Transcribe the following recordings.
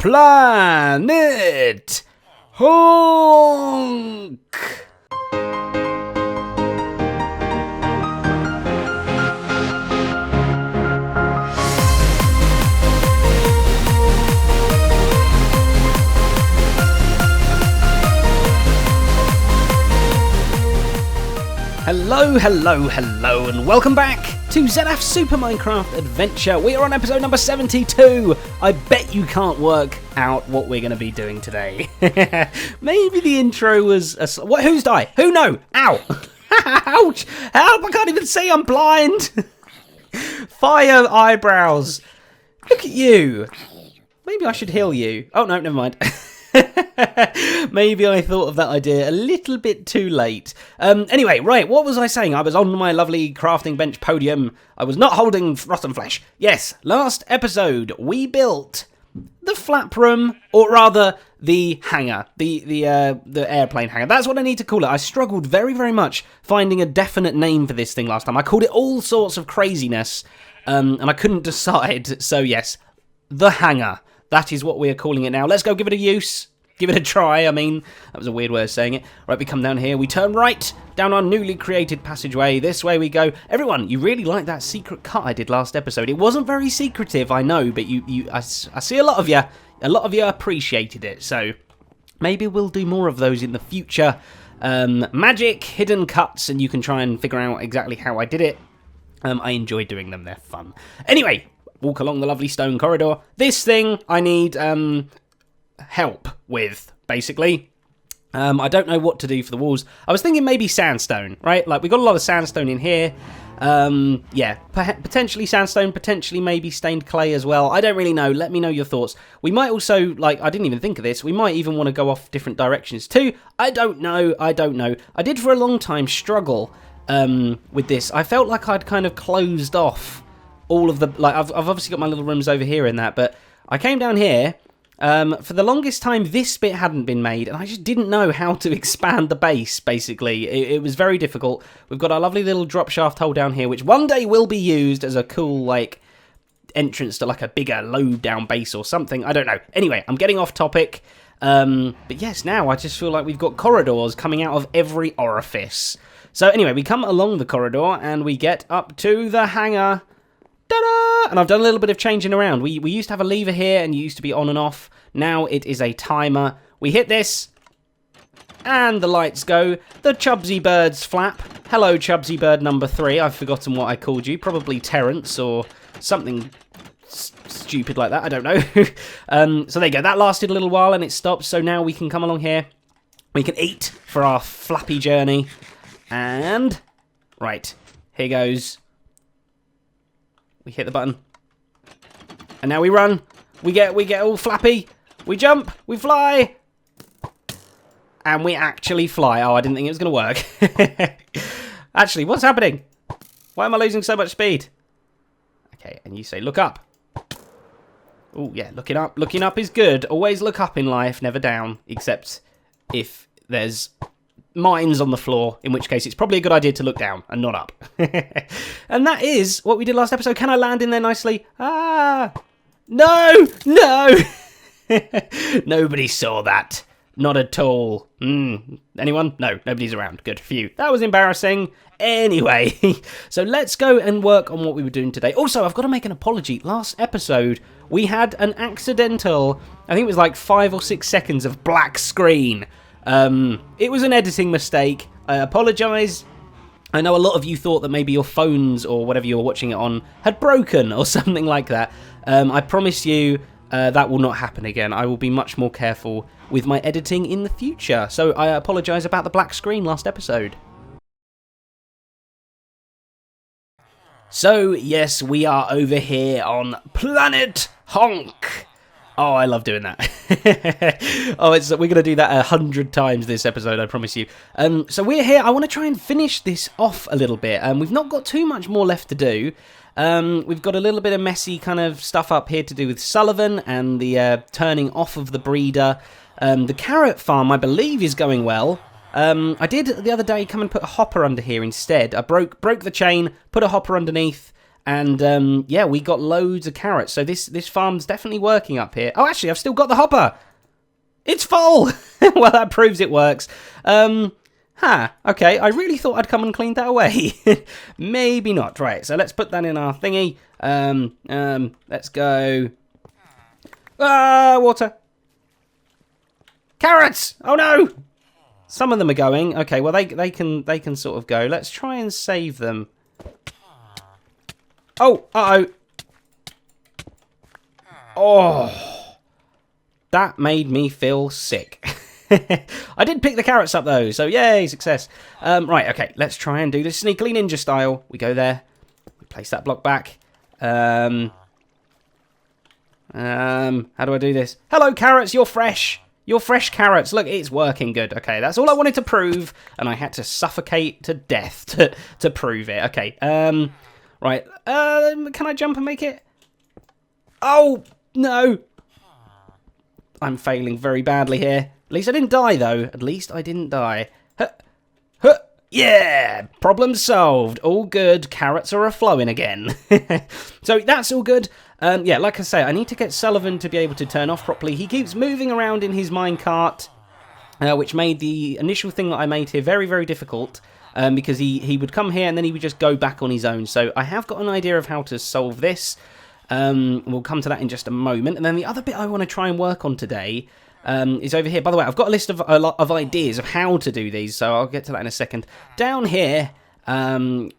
Planet Honk! Hello, hello, hello, and welcome back to Zedaph's Super Minecraft Adventure. We are on episode number 72. I bet you can't work out what we're going to be doing today. Maybe the intro was... What? Who's died? Who? No! Ow! Ouch! Help! I can't even see, I'm blind! Fire eyebrows. Look at you. Maybe I should heal you. Oh, no, never mind. Maybe I thought of that idea a little bit too late. Anyway, right, what was I saying? I was on my lovely crafting bench podium. I was not holding rotten flesh. Yes, last episode we built the flap room, or rather the hangar, the airplane hangar. That's what I need to call it. I struggled very, very much finding a definite name for this thing last time. I called it all sorts of craziness, and I couldn't decide. So yes, the hangar. That is what we are calling it now. Let's go give it a use. Give it a try. I mean, that was a weird way of saying it. Right, we come down here. We turn right down our newly created passageway. This way we go. Everyone, you really like that secret cut I did last episode. It wasn't very secretive, I know, but I see a lot of you. A lot of you appreciated it. So maybe we'll do more of those in the future. Magic, hidden cuts, and you can try and figure out exactly how I did it. I enjoy doing them. They're fun. Anyway, walk along the lovely stone corridor. This thing I need help with, basically. I don't know what to do for the walls. I was thinking maybe sandstone, right? Like, we got a lot of sandstone in here. Yeah, potentially sandstone, potentially maybe stained clay as well. I don't really know. Let me know your thoughts. We might also, like, I didn't even think of this. We might even want to go off different directions too. I don't know. I did for a long time struggle with this. I felt like I'd kind of closed off all of the, like, I've obviously got my little rooms over here in that, but I came down here. For the longest time, this bit hadn't been made, and I just didn't know how to expand the base, basically. It was very difficult. We've got our lovely little drop shaft hole down here, which one day will be used as a cool, like, entrance to, like, a bigger low-down base or something. I don't know. Anyway, I'm getting off topic. But yes, now I just feel like we've got corridors coming out of every orifice. So anyway, we come along the corridor, and we get up to the hangar. Ta-da! And I've done a little bit of changing around. We used to have a lever here, and it used to be on and off. Now it is a timer. We hit this, and the lights go. The Chubsy Birds flap. Hello, Chubsy Bird number 3. I've forgotten what I called you. Probably Terrence or something stupid like that. I don't know. So there you go. That lasted a little while, and it stopped. So now we can come along here. We can eat for our flappy journey. And, right, here goes. We hit the button. And now we run. We get all flappy. We jump. We fly. And we actually fly. Oh, I didn't think it was going to work. Actually, what's happening? Why am I losing so much speed? Okay, and you say look up. Oh, yeah, looking up. Looking up is good. Always look up in life, never down. Except if there's mines on the floor, in which case it's probably a good idea to look down and not up. And that is what we did last episode. Can I land in there nicely? Ah! No! No! Nobody saw that. Not at all. Anyone? No, nobody's around. Good. Phew. That was embarrassing. Anyway, so let's go and work on what we were doing today. Also, I've got to make an apology. Last episode, we had an accidental, I think it was like 5 or 6 seconds of black screen. It was an editing mistake. I apologise. I know a lot of you thought that maybe your phones or whatever you were watching it on had broken or something like that. I promise you that will not happen again. I will be much more careful with my editing in the future. So I apologise about the black screen last episode. So yes, we are over here on Planet Honk. Oh, I love doing that. We're going to do that 100 times this episode, I promise you. So we're here. I want to try and finish this off a little bit. We've not got too much more left to do. We've got a little bit of messy kind of stuff up here to do with Sullivan and the turning off of the breeder. The carrot farm, I believe, is going well. I did the other day come and put a hopper under here instead. I broke the chain, put a hopper underneath, And yeah, we got loads of carrots. So this farm's definitely working up here. Oh, actually, I've still got the hopper. It's full. Well, that proves it works. Okay, I really thought I'd come and clean that away. Maybe not. Right, so let's put that in our thingy. Let's go. Water. Carrots! Oh no! Some of them are going. Okay, well they can sort of go. Let's try and save them. Oh, uh-oh. Oh. That made me feel sick. I did pick the carrots up though, so yay, success. Right, okay, let's try and do this sneakily ninja style. We go there, we place that block back. How do I do this? Hello carrots, you're fresh. You're fresh carrots. Look, it's working good. Okay, that's all I wanted to prove, and I had to suffocate to death to prove it. Okay, right. Can I jump and make it? Oh, no. I'm failing very badly here. At least I didn't die, though. At least I didn't die. Yeah! Problem solved. All good. Carrots are a-flowing again. So that's all good. Yeah, like I say, I need to get Sullivan to be able to turn off properly. He keeps moving around in his minecart, which made the initial thing that I made here very, very difficult. Because he would come here and then he would just go back on his own. So I have got an idea of how to solve this. We'll come to that in just a moment. And then the other bit I want to try and work on today is over here. By the way, I've got a lot of ideas of how to do these, so I'll get to that in a second. Down here, boom.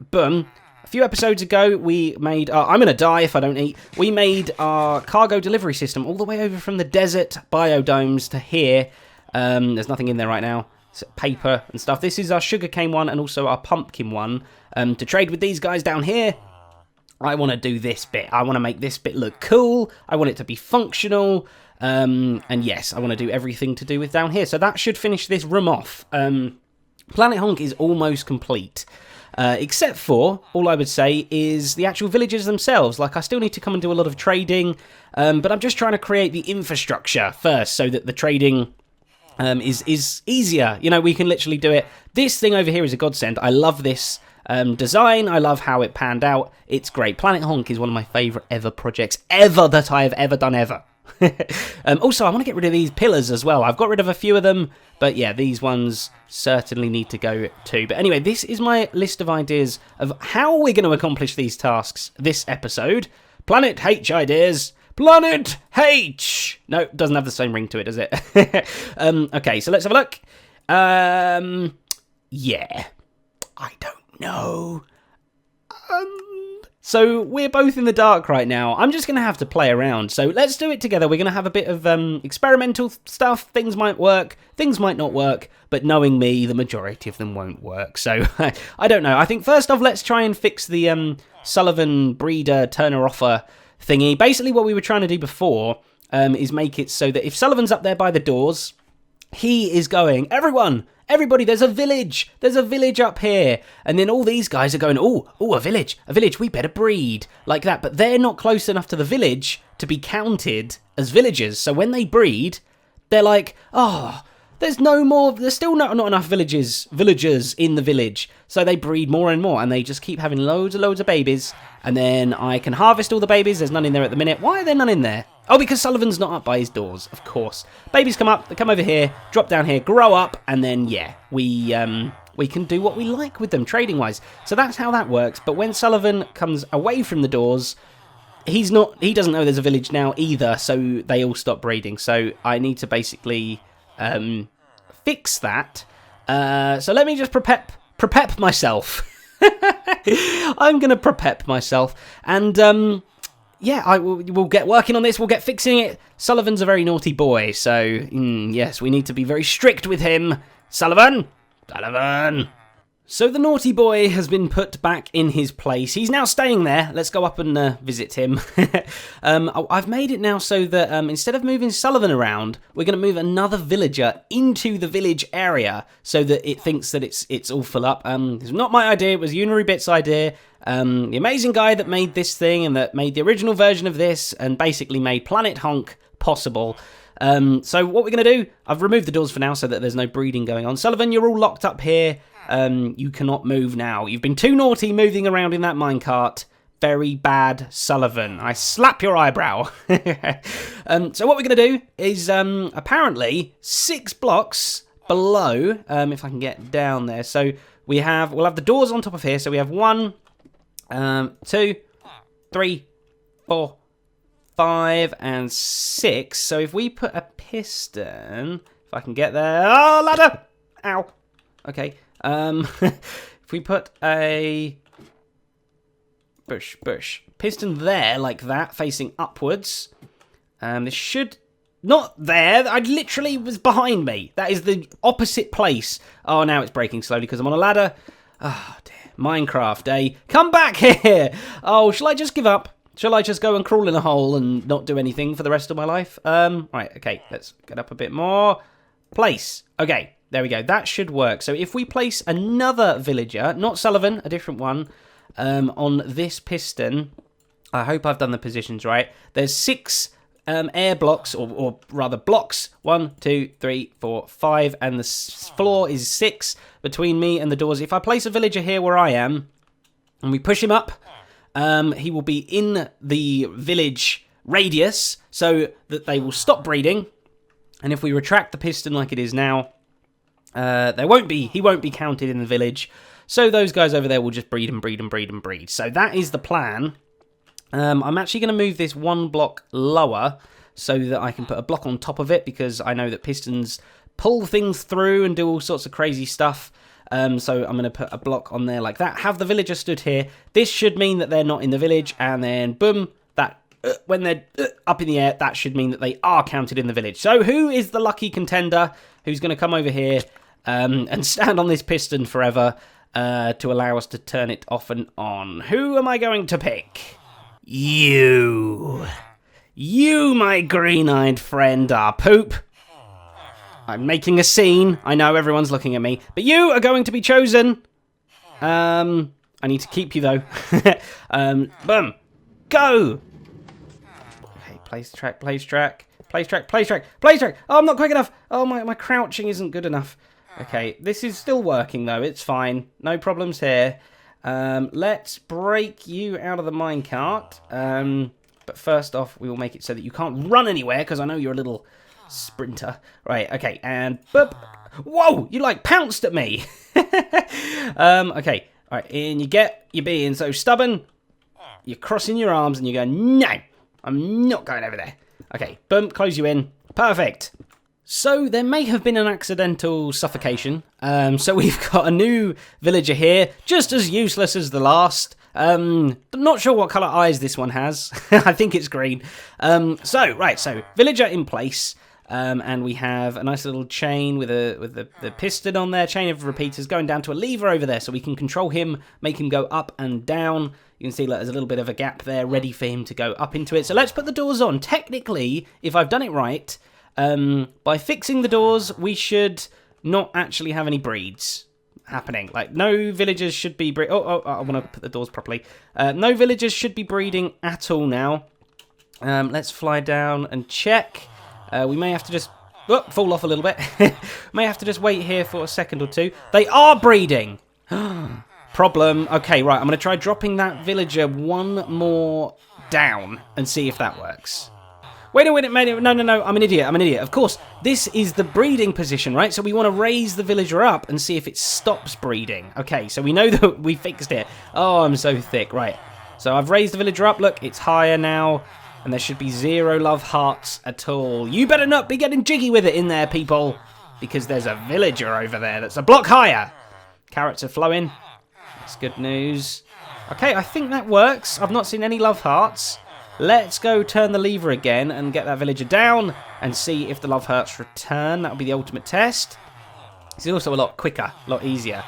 A few episodes ago, we made... I'm going to die if I don't eat. We made our cargo delivery system all the way over from the desert biodomes to here. There's nothing in there right now. It's paper and stuff. This is our sugarcane one and also our pumpkin one. To trade with these guys down here, I want to do this bit. I want to make this bit look cool. I want it to be functional. And yes, I want to do everything to do with down here. So that should finish this room off. Planet Honk is almost complete. Except for, all I would say, is the actual villages themselves. Like, I still need to come and do a lot of trading. But I'm just trying to create the infrastructure first so that the trading is easier. You know, we can literally do it. This thing over here is a godsend. I love this design. I love how it panned out. It's great. Planet Honk is one of my favourite ever projects ever that I have ever done ever. Also, I want to get rid of these pillars as well. I've got rid of a few of them, but yeah, these ones certainly need to go too. But anyway, this is my list of ideas of how we're going to accomplish these tasks this episode. Planet H ideas. Planet H! No, it doesn't have the same ring to it, does it? Okay, so let's have a look. Yeah. I don't know. So we're both in the dark right now. I'm just going to have to play around. So let's do it together. We're going to have a bit of experimental stuff. Things might work, things might not work. But knowing me, the majority of them won't work. So I don't know. I think first off, let's try and fix the Sullivan breeder turner offer thingy. Basically what we were trying to do before is make it so that if Sullivan's up there by the doors, he is going, everybody, there's a village up here. And then all these guys are going, oh, a village, we better breed, like that. But they're not close enough to the village to be counted as villagers. So when they breed, they're like, oh, there's still not enough villagers in the village. So they breed more and more, and they just keep having loads of babies. And then I can harvest all the babies. There's none in there at the minute. Why are there none in there? Oh, because Sullivan's not up by his doors, of course. Babies come up, they come over here, drop down here, grow up, and then, yeah, we can do what we like with them, trading-wise. So that's how that works. But when Sullivan comes away from the doors, he doesn't know there's a village now either, so they all stop breeding. So I need to basically fix that. So let me just prepep myself. I'm going to prepep myself. And... yeah, we'll get working on this. We'll get fixing it. Sullivan's a very naughty boy, so yes, we need to be very strict with him. Sullivan! So the naughty boy has been put back in his place. He's now staying there. Let's go up and visit him. I've made it now so that instead of moving Sullivan around, we're going to move another villager into the village area so that it thinks that it's all full up. It's not my idea. It was Unirybit's idea. The amazing guy that made this thing and that made the original version of this and basically made Planet Honk possible. So what we're going to do, I've removed the doors for now so that there's no breeding going on. Sullivan, you're all locked up here. You cannot move now. You've been too naughty moving around in that minecart. very bad Sullivan. I slap your eyebrow. So what we're going to do is apparently 6 blocks below, if I can get down there. So we'll have the doors on top of here. So we have 1, 2, 3, 4, 5, and 6. So if we put a piston, if I can get there. Oh, ladder! Ow. Okay. If we put a bush piston there like that, facing upwards, this should not there. I literally was behind me. That is the opposite place. Oh, now it's breaking slowly because I'm on a ladder. Oh dear, Minecraft, eh? Come back here. Oh, shall I just give up? Shall I just go and crawl in a hole and not do anything for the rest of my life? Right, okay, let's get up a bit more. Place. Okay. There we go. That should work. So if we place another villager, not Sullivan, a different one, on this piston, I hope I've done the positions right. There's 6 air blocks, or rather blocks. 1, 2, 3, 4, 5, and the floor is 6 between me and the doors. If I place a villager here where I am, and we push him up, he will be in the village radius, so that they will stop breeding. And if we retract the piston like it is now, he won't be counted in the village. So those guys over there will just breed and breed and breed and breed. So that is the plan. I'm actually going to move this 1 block lower so that I can put a block on top of it, because I know that pistons pull things through and do all sorts of crazy stuff. So I'm going to put a block on there like that. Have the villager stood here. This should mean that they're not in the village, and then boom, that when they're up in the air, that should mean that they are counted in the village. So who is the lucky contender who's going to come over here and stand on this piston forever to allow us to turn it off and on? Who am I going to pick? You. You, my green-eyed friend, are poop. I'm making a scene. I know everyone's looking at me. But you are going to be chosen. I need to keep you, though. Boom. Go. Okay, place track. Oh, I'm not quick enough. Oh, my crouching isn't good enough. Okay, this is still working, though. It's fine. No problems here. Let's break you out of the minecart. But first off, we will make it so that you can't run anywhere, because I know you're a little sprinter. Right, okay, and boop. Whoa, you like pounced at me. Okay, all right, in you get. You're being so stubborn. You're crossing your arms and you're going, no, I'm not going over there. Okay, boom, close you in. Perfect. So there may have been an accidental suffocation. So we've got a new villager here, just as useless as the last. I'm not sure what colour eyes this one has. I think it's green. So villager in place. And we have a nice little chain with the piston on there, chain of repeaters going down to a lever over there, so we can control him, make him go up and down. You can see that there's a little bit of a gap there, ready for him to go up into it. So let's put the doors on. Technically, if I've done it right, by fixing the doors, we should not actually have any breeds happening. Like, no villagers should be I want to put the doors properly. No villagers should be breeding at all now. Let's fly down and check. We may have to just fall off a little bit. May have to just wait here for a second or two. They are breeding. Problem. Okay, right. I'm going to try dropping that villager 1 more down and see if that works. Wait a minute. No. I'm an idiot. Of course, this is the breeding position, right? So we want to raise the villager up and see if it stops breeding. Okay, so we know that we fixed it. Oh, I'm so thick. Right. So I've raised the villager up. Look, it's higher now. And there should be 0 love hearts at all. You better not be getting jiggy with it in there, people. Because there's a villager over there that's a block higher. Carrots are flowing. That's good news. Okay, I think that works. I've not seen any love hearts. Let's go turn the lever again and get that villager down and see if the love hearts return. That would be the ultimate test. It's also a lot quicker, a lot easier.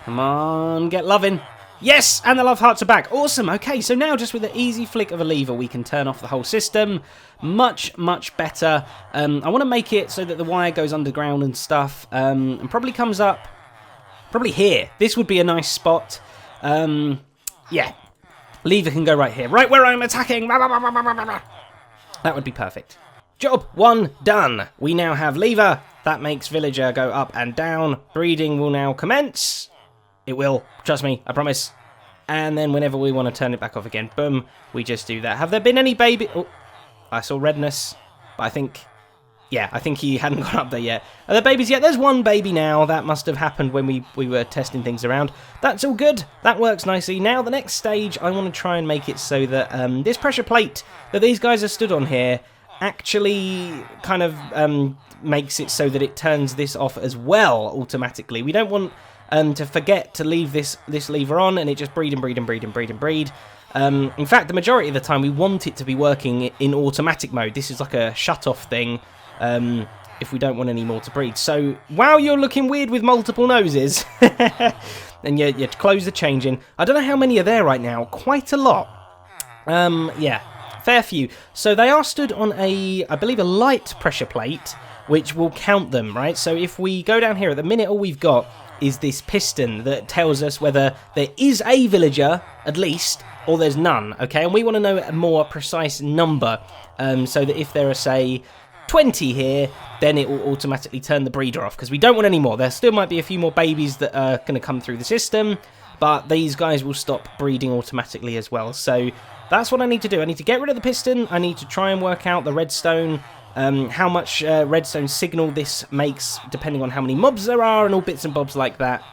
Come on, get loving. Yes, and the love hearts are back. Awesome. Okay, so now just with an easy flick of a lever, we can turn off the whole system. Much, much better. I want to make it so that the wire goes underground and stuff, and probably comes up, probably here. This would be a nice spot. Yeah, lever can go right here, right where I'm attacking. That would be perfect. Job 1 done. We now have lever. That makes villager go up and down. Breeding will now commence. It will. Trust me. I promise. And then whenever we want to turn it back off again, boom, we just do that. Have there been any baby... Oh, I saw redness, but I think... Yeah, I think he hadn't got up there yet. Are there babies yet? There's one baby now. That must have happened when we were testing things around. That's all good. That works nicely. Now, the next stage, I want to try and make it so that this pressure plate that these guys are stood on here actually kind of makes it so that it turns this off as well automatically. We don't want to forget to leave this lever on and it just breed and breed and breed and breed and breed. In fact, the majority of the time we want it to be working in automatic mode. This is like a shut-off thing. If we don't want any more to breed. So, wow, you're looking weird with multiple noses. And you close the changing. I don't know how many are there right now. Quite a lot. Yeah, fair few. So they are stood on I believe, a light pressure plate, which will count them, right? So if we go down here, at the minute, all we've got is this piston that tells us whether there is a villager, at least, or there's none, okay? And we want to know a more precise number, so that if there are, say, 20 here, then it will automatically turn the breeder off, because we don't want any more. There still might be a few more babies that are going to come through the system, but these guys will stop breeding automatically as well. So that's what I need to do. I need to get rid of the piston. I need to try and work out the redstone, how much redstone signal this makes, depending on how many mobs there are, and all bits and bobs like that.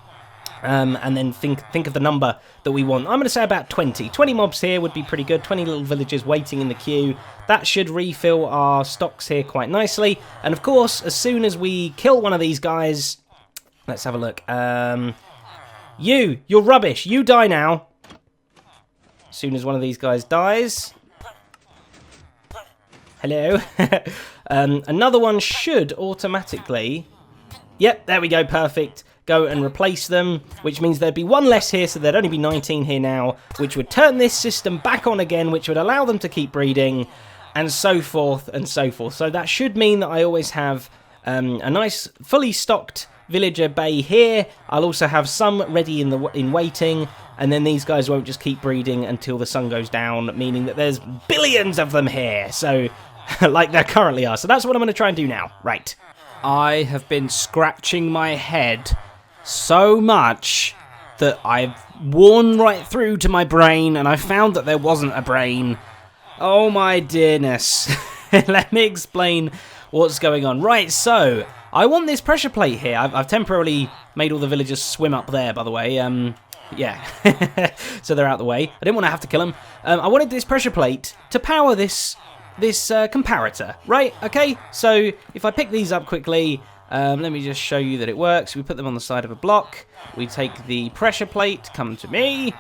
And then think of the number that we want. I'm going to say about 20. 20 mobs here would be pretty good. 20 little villagers waiting in the queue. That should refill our stocks here quite nicely. And of course, as soon as we kill one of these guys... Let's have a look. You're rubbish. You die now. As soon as one of these guys dies... Hello. Another one should automatically... Yep, there we go. Perfect. Go and replace them, which means there'd be one less here, so there'd only be 19 here now, which would turn this system back on again, which would allow them to keep breeding, and so forth and so forth. So that should mean that I always have a nice, fully stocked villager bay here. I'll also have some ready in waiting, and then these guys won't just keep breeding until the sun goes down, meaning that there's billions of them here, so like there currently are. So that's what I'm going to try and do now. Right. I have been scratching my head so much that I've worn right through to my brain, and I found that there wasn't a brain. Oh my dearness. Let me explain what's going on. Right, so I want this pressure plate here. I've temporarily made all the villagers swim up there, by the way. Yeah. So they're out the way. I didn't want to have to kill them. I wanted this pressure plate to power this comparator, right? Okay, so if I pick these up quickly... let me just show you that it works. We put them on the side of a block. We take the pressure plate, come to me.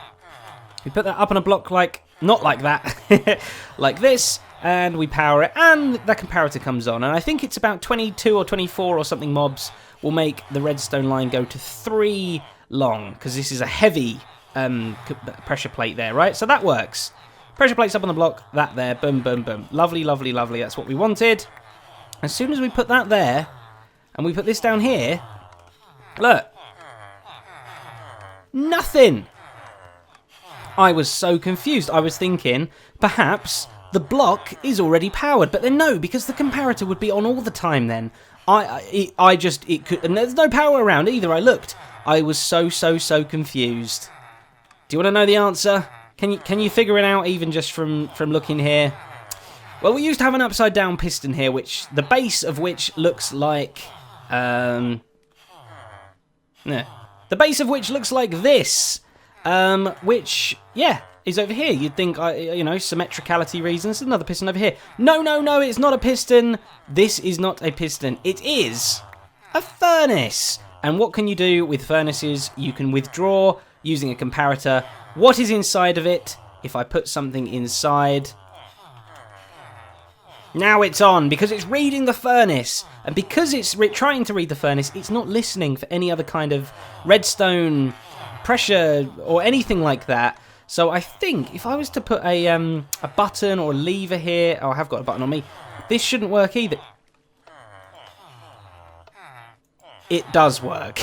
We put that up on a block like, not like that, like this, and we power it, and the comparator comes on. And I think it's about 22 or 24 or something mobs will make the redstone line go to 3 long, because this is a heavy pressure plate there, right? So that works. Pressure plate's up on the block, that there, boom, boom, boom. Lovely, lovely, lovely, that's what we wanted. As soon as we put that there, and we put this down here, look, nothing. I was so confused. I was thinking, perhaps the block is already powered, but then no, because the comparator would be on all the time then. It could, and there's no power around either, I looked. I was so confused. Do you want to know the answer? Can you figure it out even just from looking here? Well, we used to have an upside down piston here, which the base of which looks like... the base of which looks like this, which, yeah, is over here. You'd think, you know, symmetricality reasons. Another piston over here. No, it's not a piston. This is not a piston. It is a furnace. And what can you do with furnaces? You can withdraw using a comparator. What is inside of it? If I put something inside... Now it's on, because it's reading the furnace. And because it's trying to read the furnace, it's not listening for any other kind of redstone pressure or anything like that. So I think if I was to put a button or a lever here... Oh, I have got a button on me. This shouldn't work either. It does work.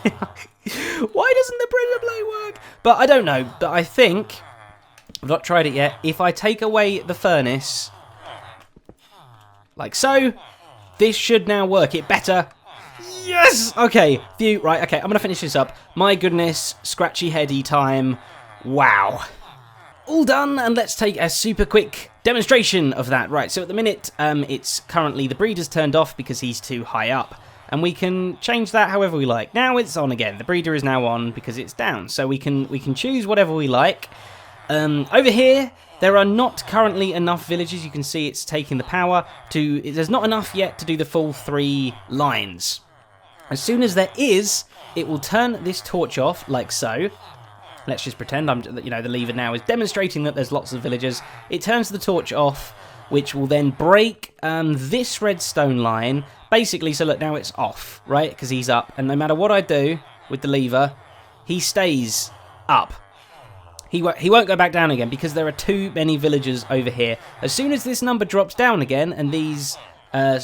Why doesn't the pressure plate work? But I don't know. But I think... I've not tried it yet. If I take away the furnace... Like so, this should now work. It better. Yes! Okay, right, okay, I'm going to finish this up. My goodness, scratchy heady time. Wow. All done, and let's take a super quick demonstration of that. Right, so at the minute, it's currently the breeder's turned off because he's too high up. And we can change that however we like. Now it's on again. The breeder is now on because it's down. So we can choose whatever we like. Over here, there are not currently enough villagers. You can see it's taking the power to... There's not enough yet to do the full 3 lines. As soon as there is, it will turn this torch off like so. Let's just pretend the lever now is demonstrating that there's lots of villagers. It turns the torch off, which will then break this redstone line. Basically, so look, now it's off, right? Because he's up. And no matter what I do with the lever, he stays up. He won't go back down again because there are too many villagers over here. As soon as this number drops down again and these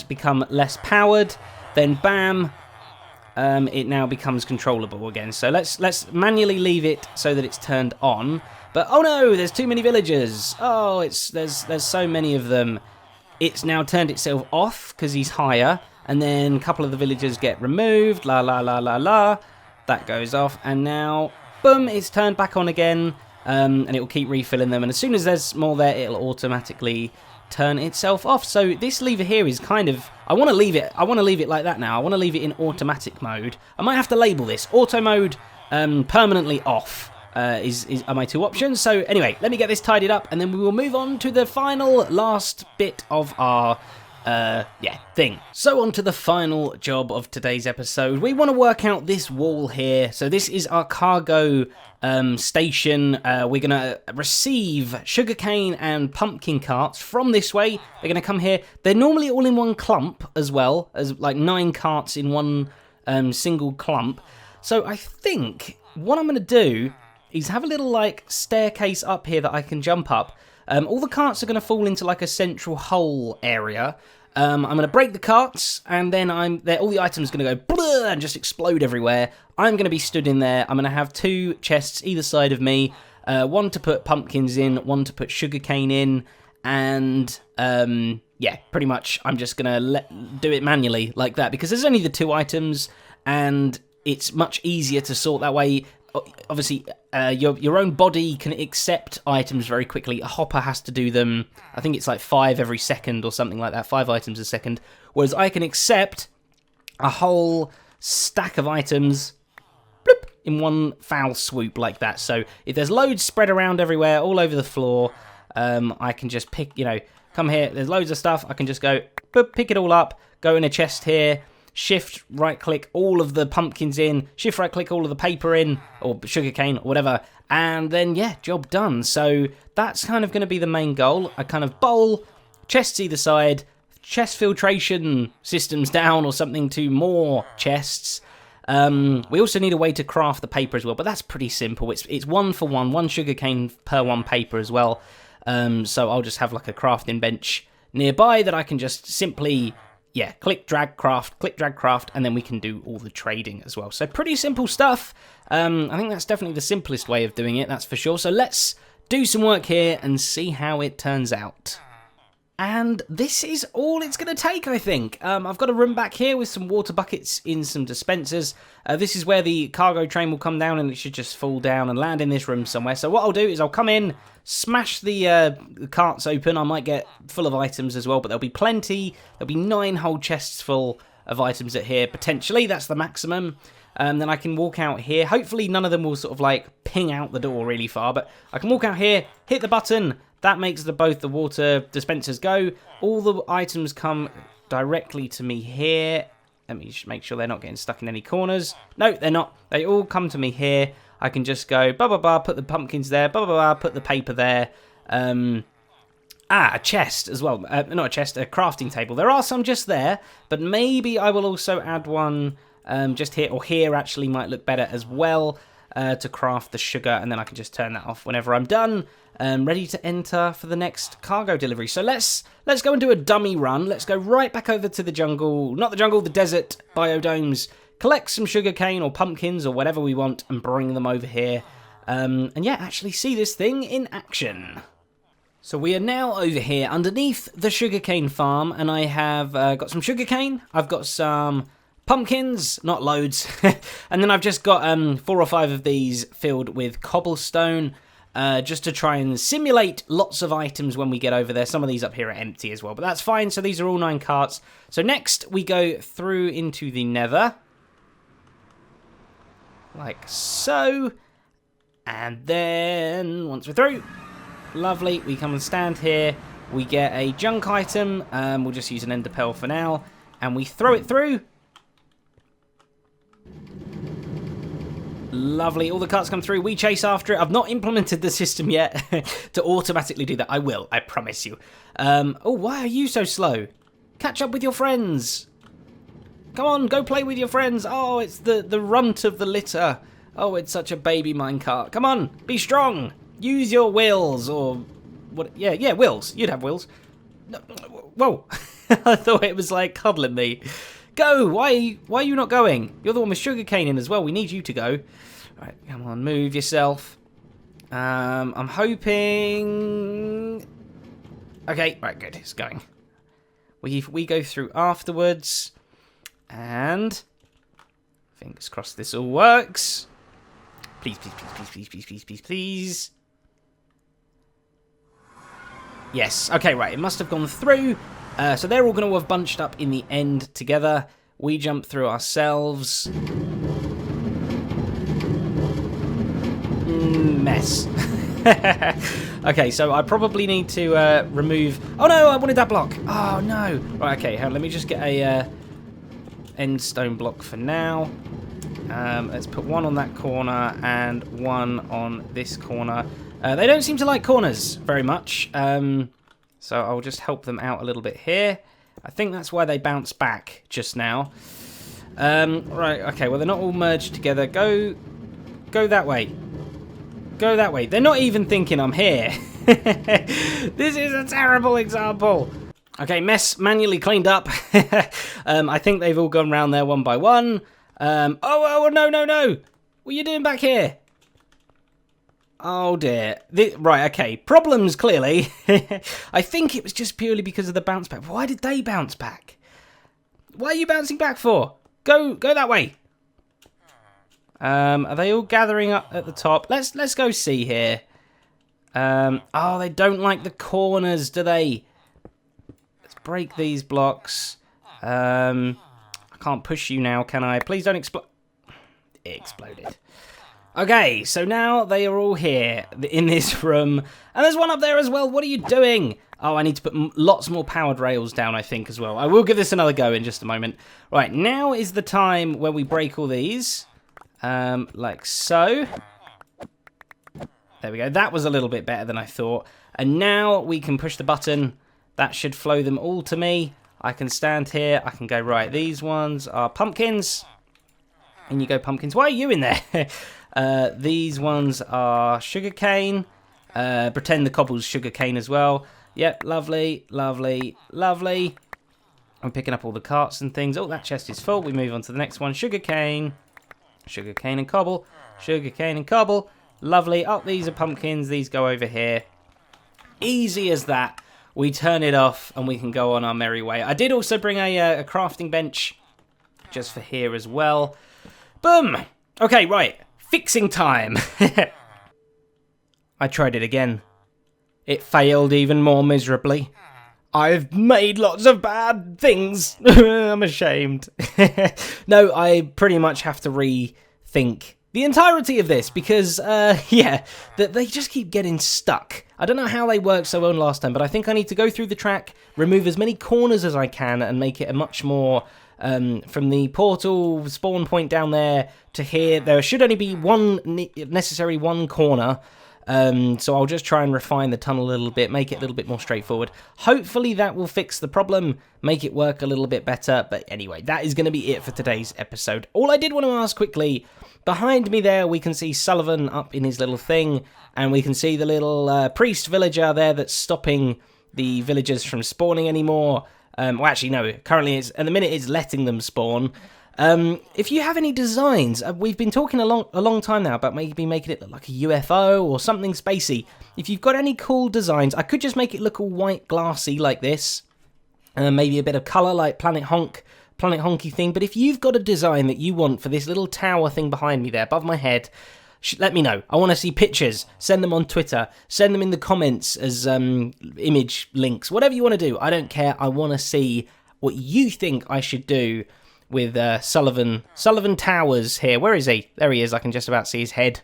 become less powered, then bam, it now becomes controllable again. So let's manually leave it so that it's turned on. But oh no, there's too many villagers. Oh, there's so many of them. It's now turned itself off because he's higher. And then a couple of the villagers get removed. La la la la la. That goes off. And now, boom, it's turned back on again. And it will keep refilling them. And as soon as there's more there, it'll automatically turn itself off. So this lever here is kind of... I want to leave it like that now. I want to leave it in automatic mode. I might have to label this. Auto mode permanently off. Are my 2 options. So anyway, let me get this tidied up and then we will move on to the last bit of our thing. So on to the final job of today's episode. We want to work out this wall here. So this is our cargo station. We're going to receive sugarcane and pumpkin carts from this way. They're going to come here. They're normally all in one clump as well, as like 9 carts in one single clump. So I think what I'm going to do is have a little like staircase up here that I can jump up. All the carts are going to fall into like a central hole area. I'm going to break the carts, and then all the items are going to go blah, and just explode everywhere. I'm going to be stood in there. I'm going to have 2 chests either side of me. One to put pumpkins in, one to put sugarcane in, and yeah, pretty much I'm just going to do it manually like that because there's only the 2 items, and it's much easier to sort that way. Obviously, your own body can accept items very quickly. A hopper has to do them, I think it's like 5 every second or something like that, 5 items a second. Whereas I can accept a whole stack of items bloop, in one foul swoop like that. So if there's loads spread around everywhere, all over the floor, I can just pick, come here, there's loads of stuff. I can just go, boop, pick it all up, go in a chest here, shift right click all of the pumpkins in, shift right click all of the paper in, or sugarcane or whatever, and then yeah, job done. So that's kind of going to be the main goal. A kind of bowl, chests either side, chest filtration systems down or something to more chests. We also need a way to craft the paper as well, but that's pretty simple. It's 1 for 1 sugarcane per 1 paper as well. So I'll just have like a crafting bench nearby that I can just simply click, drag, craft, and then we can do all the trading as well. So pretty simple stuff. I think that's definitely the simplest way of doing it, that's for sure. So let's do some work here and see how it turns out. And this is all it's going to take, I think. I've got a room back here with some water buckets in some dispensers. This is where the cargo train will come down, and it should just fall down and land in this room somewhere. So what I'll do is I'll come in, smash the carts open. I might get full of items as well, but there'll be plenty. There'll be 9 whole chests full of items at here, potentially. That's the maximum. Then I can walk out here. Hopefully none of them will sort of like ping out the door really far, but I can walk out here, hit the button. That makes both the water dispensers go. All the items come directly to me here. Let me just make sure they're not getting stuck in any corners. No, they're not. They all come to me here. I can just go, blah, blah, blah, put the pumpkins there, blah, blah, blah, put the paper there. A chest as well. Not a chest, a crafting table. There are some just there, but maybe I will also add one just here, or here actually might look better as well, to craft the sugar, and then I can just turn that off whenever I'm done. Ready to enter for the next cargo delivery. So let's go and do a dummy run. Let's go right back over to the jungle, not the jungle, the desert biodomes, collect some sugarcane or pumpkins or whatever we want and bring them over here. And yeah, actually see this thing in action. So we are now over here underneath the sugarcane farm, and I have got some sugarcane. I've got some pumpkins, not loads, and then I've just got 4 or 5 of these filled with cobblestone. just to try and simulate lots of items when we get over there. Some of these up here are empty as well, but that's fine. So these are all 9 carts. So next we go through into the nether. Like so. And then once we're through, lovely, we come and stand here. We get a junk item. We'll just use an ender pearl for now. And we throw it through. Lovely. All the carts come through. We chase after it. I've not implemented the system yet to automatically do that. I will. I promise you. Oh, why are you so slow? Catch up with your friends. Come on, go play with your friends. Oh, it's the runt of the litter. Oh, it's such a baby minecart. Come on, be strong. Use your wills or what? Yeah, wills. You'd have wills. No, whoa. I thought it was like cuddling me. Go. Why are you not going? You're the one with sugarcane in as well. We need you to go. Right, come on, move yourself. I'm hoping. Okay, right, good. It's going. We go through afterwards, and fingers crossed this all works. Please, please, please, please, please, please, please, please, please. Yes. Okay, right. It must have gone through. So they're all going to have bunched up in the end together. We jump through ourselves. Mess. Okay, so I probably need to remove... Oh, no, I wanted that block. Oh, no. Right, okay, let me just get a end stone block for now. Let's put one on that corner and one on this corner. They don't seem to like corners very much, so I'll just help them out a little bit here. I think that's why they bounced back just now. Right, okay, well, they're not all merged together. Go that way. Go that way. They're not even thinking I'm here. This is a terrible example. Okay, mess manually cleaned up. I think they've all gone round there one by one. Oh, no. What are you doing back here? Oh, dear. Right, okay. Problems, clearly. I think it was just purely because of the bounce back. Why did they bounce back? What are you bouncing back for? Go that way. Are they all gathering up at the top? Let's go see here. Oh, they don't like the corners, do they? Let's break these blocks. I can't push you now, can I? Please don't explode. It exploded. Okay, so now they are all here in this room. And there's one up there as well. What are you doing? Oh, I need to put lots more powered rails down, I think, as well. I will give this another go in just a moment. Right, now is the time where we break all these. Like so. There we go. That was a little bit better than I thought. And now we can push the button. That should flow them all to me. I can stand here. I can go, right, these ones are pumpkins. And you go, pumpkins. Why are you in there? These ones are sugarcane. Pretend the cobble's sugarcane as well. Yep, lovely, lovely, lovely. I'm picking up all the carts and things. Oh, that chest is full. We move on to the next one. Sugarcane. Sugarcane and cobble. Sugarcane and cobble. Lovely. Oh, these are pumpkins. These go over here. Easy as that. We turn it off and we can go on our merry way. I did also bring a crafting bench just for here as well. Boom. Okay, right. Fixing time. I tried it again. It failed even more miserably. I've made lots of bad things. I'm ashamed. No, I pretty much have to rethink the entirety of this because, yeah, they just keep getting stuck. I don't know how they worked so well last time, but I think I need to go through the track, remove as many corners as I can, and make it a much more, from the portal spawn point down there to here, there should only be necessary one corner. So I'll just try and refine the tunnel a little bit, make it a little bit more straightforward. Hopefully that will fix the problem, make it work a little bit better. But anyway, that is going to be it for today's episode. All I did want to ask quickly, behind me there we can see Sullivan up in his little thing, and we can see the little priest villager there that's stopping the villagers from spawning anymore. Well, actually, no, currently at the minute it's letting them spawn. If you have any designs, we've been talking a long time now about maybe making it look like a UFO or something spacey. If you've got any cool designs, I could just make it look all white glassy like this. Maybe a bit of colour like Planet Honky thing. But if you've got a design that you want for this little tower thing behind me there, above my head, let me know. I want to see pictures. Send them on Twitter. Send them in the comments as image links. Whatever you want to do. I don't care. I want to see what you think I should do with Sullivan Towers here. Where is he? There he is. I can just about see his head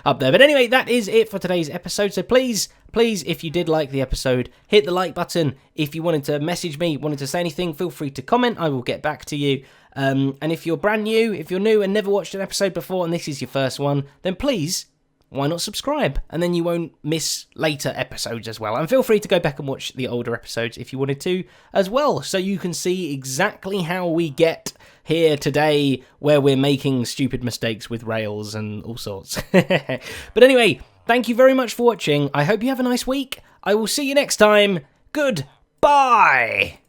up there. But anyway, that is it for today's episode. So please, if you did like the episode, hit the like button. If you wanted to message me, wanted to say anything, feel free to comment. I will get back to you. And if you're brand new, if you're new and never watched an episode before and this is your first one, then please, why not subscribe? And then you won't miss later episodes as well. And feel free to go back and watch the older episodes if you wanted to as well, so you can see exactly how we get here today, where we're making stupid mistakes with rails and all sorts. But anyway, thank you very much for watching. I hope you have a nice week. I will see you next time. Goodbye!